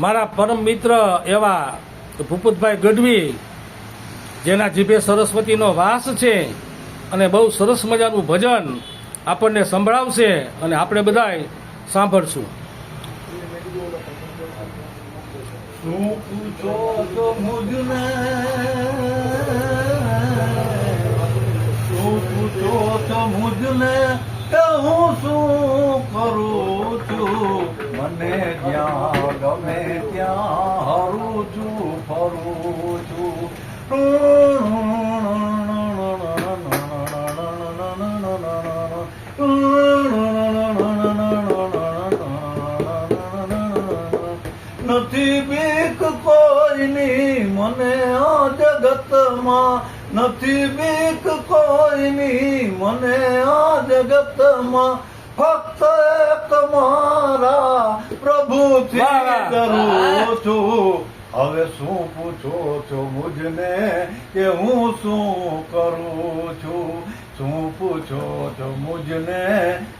મારા પરમ મિત્ર એવા ભૂપતભાઈ ગઢવી, જેના જીભે સરસ્વતીનો વાસ છે અને બહુ સરસ મજાનું ભજન આપણને સંભળાવશે અને આપણે બધાય સાંભળશું. શું પૂછો તો મુજને, શું પૂછો તો મુજને, કે હું શું કરું છું? મને જ્યાં ગમે ત્યાં હરું છું, ફરું છું. નથી બીક કોઈની મને આ જગતમાં, નથી બીક કોઈની મને આ જગતમાં, ફક્ત એક મારા પ્રભુથી ડરું છું. હવે શું પૂછો છો મુજને, કે હું શું કરું છું? શું પૂછો છો મુજને,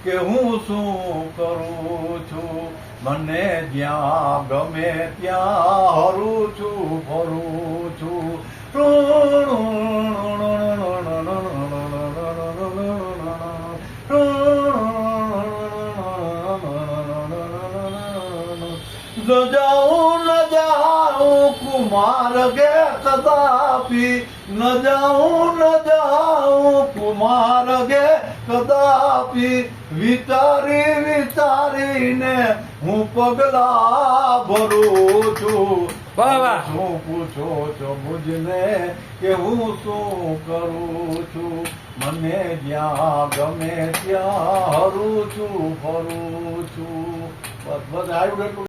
કે હું શું કરું છું? મને જ્યાં ગમે ત્યાં હરું છું, ફરું છું. ન જાઉં ન જાઉં કુમાર ગે કદાપી, ન જાઉં ન જાઉં કુમાર ગે કદાપી, વિચારી વિચારીને હું પગલા ભરું છું. શું પૂછો છો મુજને, કે હું શું કરું છું? મને જ્યાં ગમે ત્યાં હરું છું, ફરું છું. બસ બસ આવ્યું.